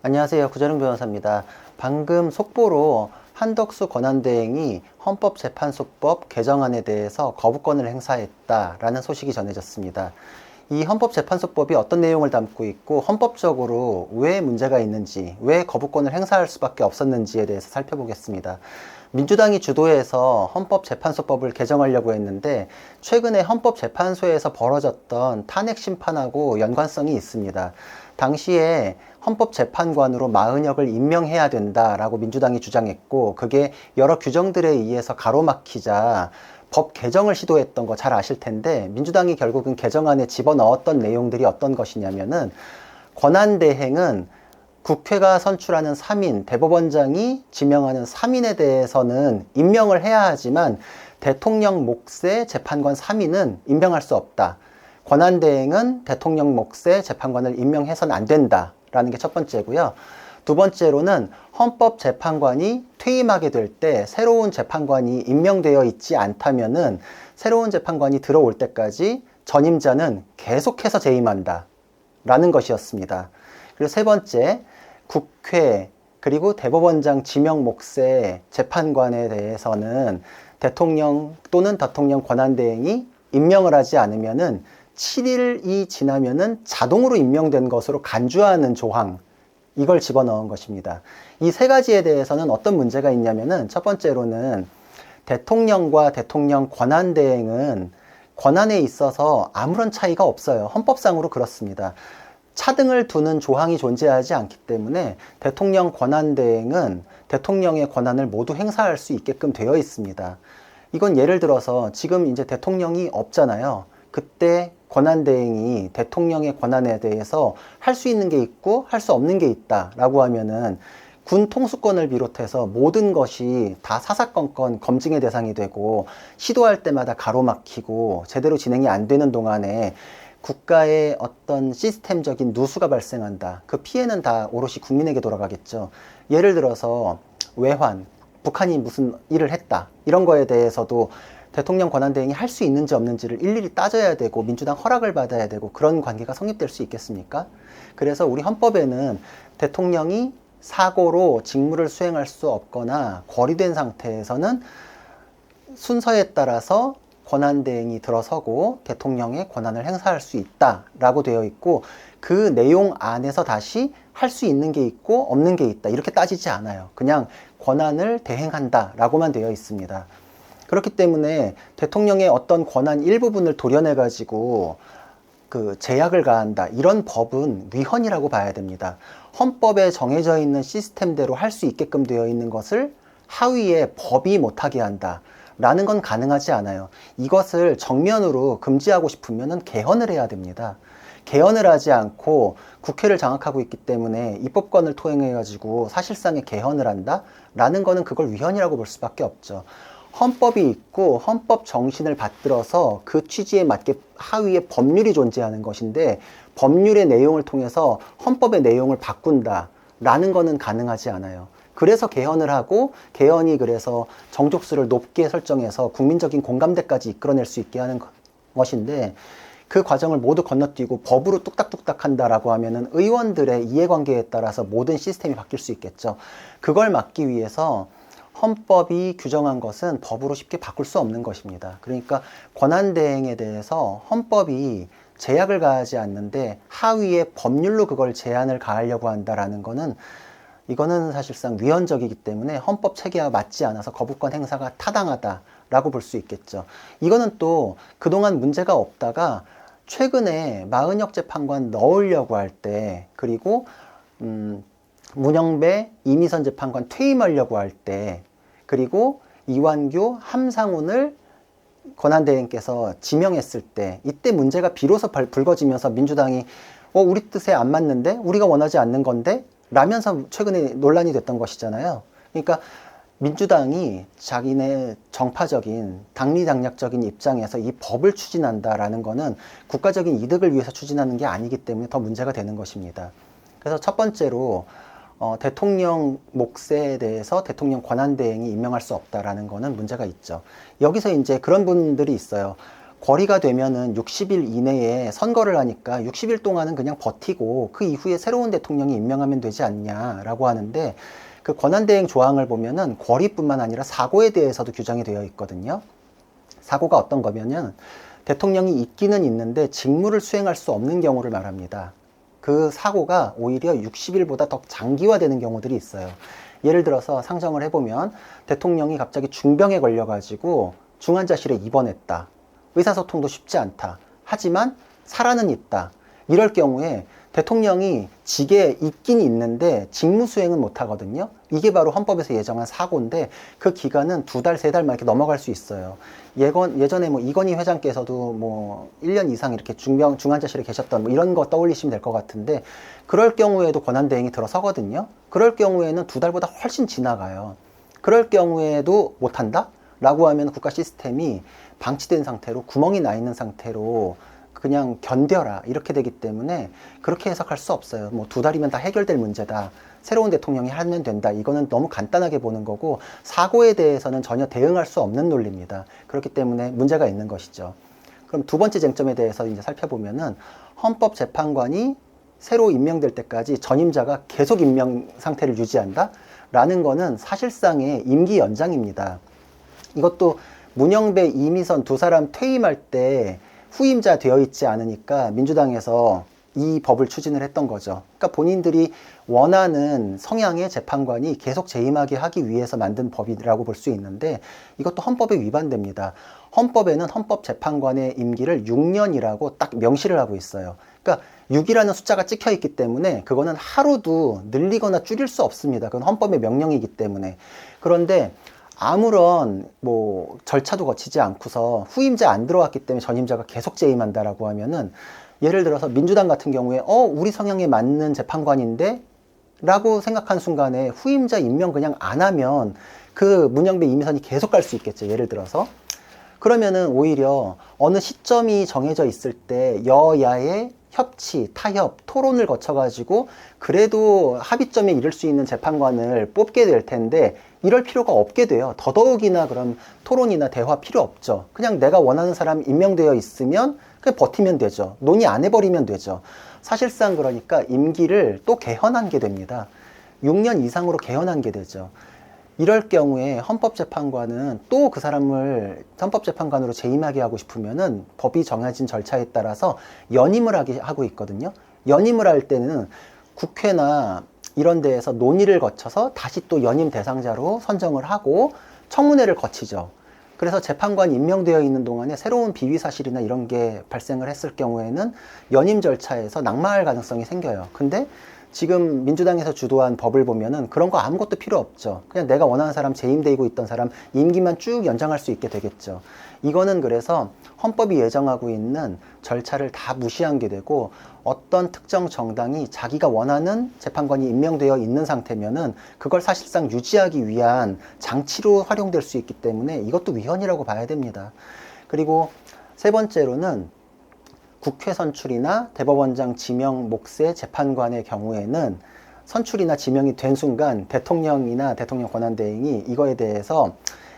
안녕하세요. 구자룡 변호사입니다. 방금 속보로 한덕수 권한대행이 헌법재판소법 개정안에 대해서 거부권을 행사했다라는 소식이 전해졌습니다. 이 헌법재판소법이 어떤 내용을 담고 있고 헌법적으로 왜 문제가 있는지, 왜 거부권을 행사할 수밖에 없었는지에 대해서 살펴보겠습니다. 민주당이 주도해서 헌법재판소법을 개정하려고 했는데 최근에 헌법재판소에서 벌어졌던 탄핵 심판하고 연관성이 있습니다. 당시에 헌법재판관으로 마은혁을 임명해야 된다라고 민주당이 주장했고, 그게 여러 규정들에 의해서 가로막히자 법 개정을 시도했던 거 잘 아실 텐데, 민주당이 결국은 개정안에 집어넣었던 내용들이 어떤 것이냐면은, 권한대행은 국회가 선출하는 3인, 대법원장이 지명하는 3인에 대해서는 임명을 해야 하지만 대통령 몫의 재판관 3인은 임명할 수 없다. 권한대행은 대통령 몫의 재판관을 임명해서는 안 된다라는 게 첫 번째고요. 두 번째로는 헌법재판관이 퇴임하게 될 때 새로운 재판관이 임명되어 있지 않다면은 새로운 재판관이 들어올 때까지 전임자는 계속해서 재임한다 라는 것이었습니다. 그리고 세 번째, 국회 그리고 대법원장 지명 몫의 재판관에 대해서는 대통령 또는 대통령 권한대행이 임명을 하지 않으면은 7일이 지나면은 자동으로 임명된 것으로 간주하는 조항, 이걸 집어넣은 것입니다. 이 세 가지에 대해서는 어떤 문제가 있냐면은, 첫 번째로는 대통령과 대통령 권한대행은 권한에 있어서 아무런 차이가 없어요. 헌법상으로 그렇습니다. 차등을 두는 조항이 존재하지 않기 때문에 대통령 권한대행은 대통령의 권한을 모두 행사할 수 있게끔 되어 있습니다. 이건 예를 들어서 지금 이제 대통령이 없잖아요. 그때 권한대행이 대통령의 권한에 대해서 할 수 있는 게 있고 할 수 없는 게 있다라고 하면은 군 통수권을 비롯해서 모든 것이 다 사사건건 검증의 대상이 되고 시도할 때마다 가로막히고 제대로 진행이 안 되는 동안에 국가의 어떤 시스템적인 누수가 발생한다. 그 피해는 다 오롯이 국민에게 돌아가겠죠. 예를 들어서 외환, 북한이 무슨 일을 했다. 이런 거에 대해서도 대통령 권한대행이 할 수 있는지 없는지를 일일이 따져야 되고 민주당 허락을 받아야 되고 그런 관계가 성립될 수 있겠습니까? 그래서 우리 헌법에는 대통령이 사고로 직무를 수행할 수 없거나 고리된 상태에서는 순서에 따라서 권한대행이 들어서고 대통령의 권한을 행사할 수 있다라고 되어 있고, 그 내용 안에서 다시 할 수 있는 게 있고 없는 게 있다 이렇게 따지지 않아요. 그냥 권한을 대행한다라고만 되어 있습니다. 그렇기 때문에 대통령의 어떤 권한 일부분을 도려내 가지고 그 제약을 가한다, 이런 법은 위헌이라고 봐야 됩니다. 헌법에 정해져 있는 시스템대로 할 수 있게끔 되어 있는 것을 하위에 법이 못하게 한다 라는 건 가능하지 않아요. 이것을 정면으로 금지하고 싶으면 개헌을 해야 됩니다. 개헌을 하지 않고 국회를 장악하고 있기 때문에 입법권을 토행해 가지고 사실상의 개헌을 한다 라는 거는 그걸 위헌이라고 볼 수밖에 없죠. 헌법이 있고 헌법 정신을 받들어서 그 취지에 맞게 하위에 법률이 존재하는 것인데, 법률의 내용을 통해서 헌법의 내용을 바꾼다 라는 거는 가능하지 않아요. 그래서 개헌을 하고, 개헌이 그래서 정족수를 높게 설정해서 국민적인 공감대까지 이끌어낼 수 있게 하는 것인데, 그 과정을 모두 건너뛰고 법으로 뚝딱뚝딱 한다라고 하면은 의원들의 이해관계에 따라서 모든 시스템이 바뀔 수 있겠죠. 그걸 막기 위해서 헌법이 규정한 것은 법으로 쉽게 바꿀 수 없는 것입니다. 그러니까 권한대행에 대해서 헌법이 제약을 가하지 않는데 하위의 법률로 그걸 제한을 가하려고 한다라는 거는, 이거는 사실상 위헌적이기 때문에 헌법 체계와 맞지 않아서 거부권 행사가 타당하다라고 볼 수 있겠죠. 이거는 또 그동안 문제가 없다가 최근에 마은혁 재판관 넣으려고 할 때, 그리고 문영배, 이미선 재판관 퇴임하려고 할 때, 그리고 이완규, 함상훈을 권한대행께서 지명했을 때, 이때 문제가 비로소 불거지면서 민주당이 우리 뜻에 안 맞는데? 우리가 원하지 않는 건데? 라면서 최근에 논란이 됐던 것이잖아요. 그러니까 민주당이 자기네 정파적인 당리당략적인 입장에서 이 법을 추진한다라는 거는 국가적인 이득을 위해서 추진하는 게 아니기 때문에 더 문제가 되는 것입니다. 그래서 첫 번째로 대통령 몫에 대해서 대통령 권한대행이 임명할 수 없다라는 거는 문제가 있죠. 여기서 이제 그런 분들이 있어요. 거리가 되면은 60일 이내에 선거를 하니까 60일 동안은 그냥 버티고 그 이후에 새로운 대통령이 임명하면 되지 않냐라고 하는데, 그 권한대행 조항을 보면은 거리뿐만 아니라 사고에 대해서도 규정이 되어 있거든요. 사고가 어떤 거면은 대통령이 있기는 있는데 직무를 수행할 수 없는 경우를 말합니다. 그 사고가 오히려 60일보다 더 장기화되는 경우들이 있어요. 예를 들어서 상정을 해보면 대통령이 갑자기 중병에 걸려가지고 중환자실에 입원했다. 의사소통도 쉽지 않다. 하지만 살아는 있다. 이럴 경우에 대통령이 직에 있긴 있는데 직무 수행은 못 하거든요. 이게 바로 헌법에서 예정한 사고인데, 그 기간은 2달, 3달만 이렇게 넘어갈 수 있어요. 예전에 뭐 이건희 회장께서도 뭐 1년 이상 이렇게 중환자실에 계셨던 뭐 이런 거 떠올리시면 될 것 같은데, 그럴 경우에도 권한대행이 들어서거든요. 그럴 경우에는 2달보다 훨씬 지나가요. 그럴 경우에도 못한다? 라고 하면 국가 시스템이 방치된 상태로, 구멍이 나 있는 상태로 그냥 견뎌라 이렇게 되기 때문에 그렇게 해석할 수 없어요. 뭐 2달이면 다 해결될 문제다, 새로운 대통령이 하면 된다, 이거는 너무 간단하게 보는 거고, 사고에 대해서는 전혀 대응할 수 없는 논리입니다. 그렇기 때문에 문제가 있는 것이죠. 그럼 두 번째 쟁점에 대해서 이제 살펴보면은, 헌법재판관이 새로 임명될 때까지 전임자가 계속 임명 상태를 유지한다 라는 거는 사실상의 임기 연장입니다. 이것도 문영배, 이미선 두 사람 퇴임할 때 후임자 되어 있지 않으니까 민주당에서 이 법을 추진을 했던 거죠. 그러니까 본인들이 원하는 성향의 재판관이 계속 재임하게 하기 위해서 만든 법이라고 볼 수 있는데, 이것도 헌법에 위반됩니다. 헌법에는 헌법재판관의 임기를 6년이라고 딱 명시를 하고 있어요. 그러니까 6이라는 숫자가 찍혀 있기 때문에 그거는 하루도 늘리거나 줄일 수 없습니다. 그건 헌법의 명령이기 때문에. 그런데 아무런 뭐 절차도 거치지 않고서 후임자 안 들어왔기 때문에 전임자가 계속 재임한다라고 하면은, 예를 들어서 민주당 같은 경우에 우리 성향에 맞는 재판관인데 라고 생각한 순간에 후임자 임명 그냥 안 하면 그 문영배, 이미선이 계속 갈 수 있겠죠. 예를 들어서. 그러면은 오히려 어느 시점이 정해져 있을 때 여야의 협치, 타협, 토론을 거쳐가지고 그래도 합의점에 이를 수 있는 재판관을 뽑게 될 텐데, 이럴 필요가 없게 돼요. 더더욱이나 그런 토론이나 대화 필요 없죠. 그냥 내가 원하는 사람 임명되어 있으면 그냥 버티면 되죠. 논의 안 해버리면 되죠. 사실상 그러니까 임기를 또 개헌한 게 됩니다. 6년 이상으로 개헌한 게 되죠. 이럴 경우에 헌법재판관은 또 그 사람을 헌법재판관으로 재임하게 하고 싶으면은 법이 정해진 절차에 따라서 연임을 하고 있거든요. 연임을 할 때는 국회나 이런 데에서 논의를 거쳐서 다시 또 연임 대상자로 선정을 하고 청문회를 거치죠. 그래서 재판관이 임명되어 있는 동안에 새로운 비위 사실이나 이런 게 발생을 했을 경우에는 연임 절차에서 낙마할 가능성이 생겨요. 근데 지금 민주당에서 주도한 법을 보면은 그런 거 아무것도 필요 없죠. 그냥 내가 원하는 사람, 재임되고 있던 사람 임기만 쭉 연장할 수 있게 되겠죠. 이거는 그래서 헌법이 예정하고 있는 절차를 다 무시한 게 되고, 어떤 특정 정당이 자기가 원하는 재판관이 임명되어 있는 상태면은 그걸 사실상 유지하기 위한 장치로 활용될 수 있기 때문에 이것도 위헌이라고 봐야 됩니다. 그리고 세 번째로는, 국회 선출이나 대법원장 지명 몫의 재판관의 경우에는 선출이나 지명이 된 순간 대통령이나 대통령 권한대행이 이거에 대해서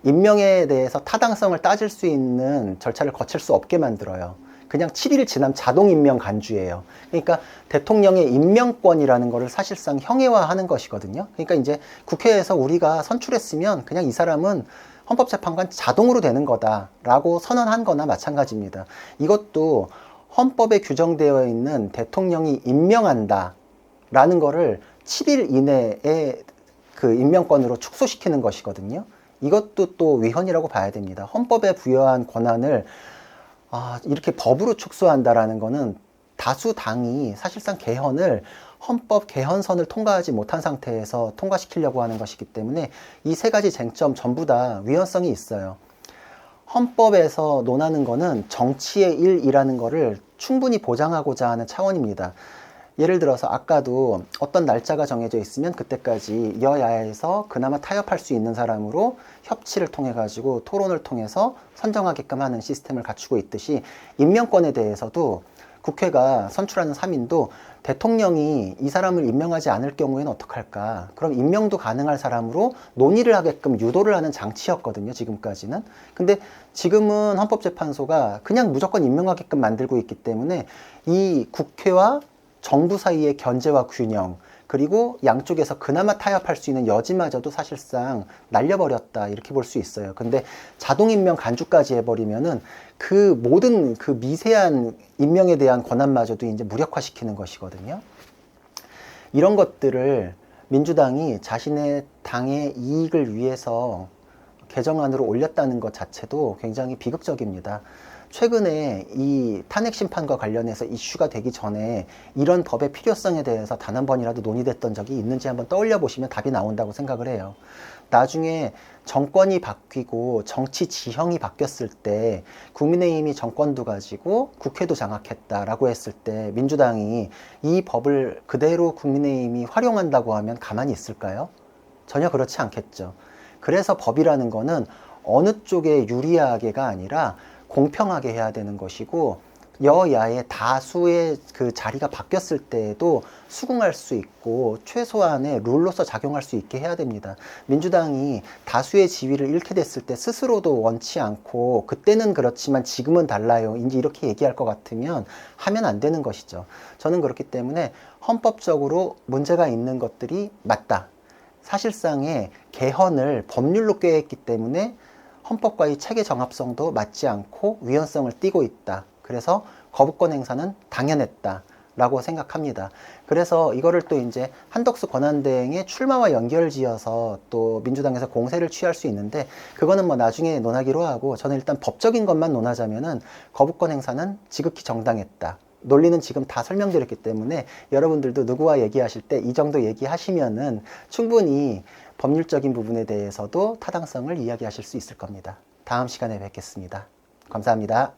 임명에 대해서 타당성을 따질 수 있는 절차를 거칠 수 없게 만들어요. 그냥 7일 지나면 자동 임명 간주예요. 그러니까 대통령의 임명권이라는 거를 사실상 형해화하는 것이거든요. 그러니까 이제 국회에서 우리가 선출했으면 그냥 이 사람은 헌법재판관 자동으로 되는 거다라고 선언한 거나 마찬가지입니다. 이것도 헌법에 규정되어 있는 대통령이 임명한다 라는 거를 7일 이내에 그 임명권으로 축소시키는 것이거든요. 이것도 또 위헌이라고 봐야 됩니다. 헌법에 부여한 권한을 이렇게 법으로 축소한다라는 거는 다수 당이 사실상 개헌을 헌법 개헌선을 통과하지 못한 상태에서 통과시키려고 하는 것이기 때문에 이 세 가지 쟁점 전부 다 위헌성이 있어요. 헌법에서 논하는 거는 정치의 일이라는 거를 충분히 보장하고자 하는 차원입니다. 예를 들어서 아까도 어떤 날짜가 정해져 있으면 그때까지 여야에서 그나마 타협할 수 있는 사람으로 협치를 통해 가지고 토론을 통해서 선정하게끔 하는 시스템을 갖추고 있듯이, 임명권에 대해서도 국회가 선출하는 3인도 대통령이 이 사람을 임명하지 않을 경우에는 어떡할까? 그럼 임명도 가능할 사람으로 논의를 하게끔 유도를 하는 장치였거든요, 지금까지는. 근데 지금은 헌법재판소가 그냥 무조건 임명하게끔 만들고 있기 때문에 이 국회와 정부 사이의 견제와 균형, 그리고 양쪽에서 그나마 타협할 수 있는 여지마저도 사실상 날려버렸다, 이렇게 볼 수 있어요. 근데 자동 임명 간주까지 해버리면은 그 모든 그 미세한 임명에 대한 권한마저도 이제 무력화시키는 것이거든요. 이런 것들을 민주당이 자신의 당의 이익을 위해서 개정안으로 올렸다는 것 자체도 굉장히 비극적입니다. 최근에 이 탄핵 심판과 관련해서 이슈가 되기 전에 이런 법의 필요성에 대해서 단 한 번이라도 논의됐던 적이 있는지 한번 떠올려 보시면 답이 나온다고 생각을 해요. 나중에 정권이 바뀌고 정치 지형이 바뀌었을 때 국민의힘이 정권도 가지고 국회도 장악했다라고 했을 때 민주당이 이 법을 그대로 국민의힘이 활용한다고 하면 가만히 있을까요? 전혀 그렇지 않겠죠. 그래서 법이라는 거는 어느 쪽에 유리하게가 아니라 공평하게 해야 되는 것이고, 여야의 다수의 그 자리가 바뀌었을 때에도 수긍할 수 있고 최소한의 룰로서 작용할 수 있게 해야 됩니다. 민주당이 다수의 지위를 잃게 됐을 때 스스로도 원치 않고 그때는 그렇지만 지금은 달라요, 이제 이렇게 얘기할 것 같으면 하면 안 되는 것이죠. 저는 그렇기 때문에 헌법적으로 문제가 있는 것들이 맞다. 사실상의 개헌을 법률로 꾀했기 때문에 헌법과의 체계 정합성도 맞지 않고 위헌성을 띠고 있다. 그래서 거부권 행사는 당연했다 라고 생각합니다. 그래서 이거를 또 이제 한덕수 권한대행의 출마와 연결지어서 또 민주당에서 공세를 취할 수 있는데, 그거는 뭐 나중에 논하기로 하고, 저는 일단 법적인 것만 논하자면은 거부권 행사는 지극히 정당했다. 논리는 지금 다 설명드렸기 때문에 여러분들도 누구와 얘기하실 때 이 정도 얘기하시면은 충분히 법률적인 부분에 대해서도 타당성을 이야기하실 수 있을 겁니다. 다음 시간에 뵙겠습니다. 감사합니다.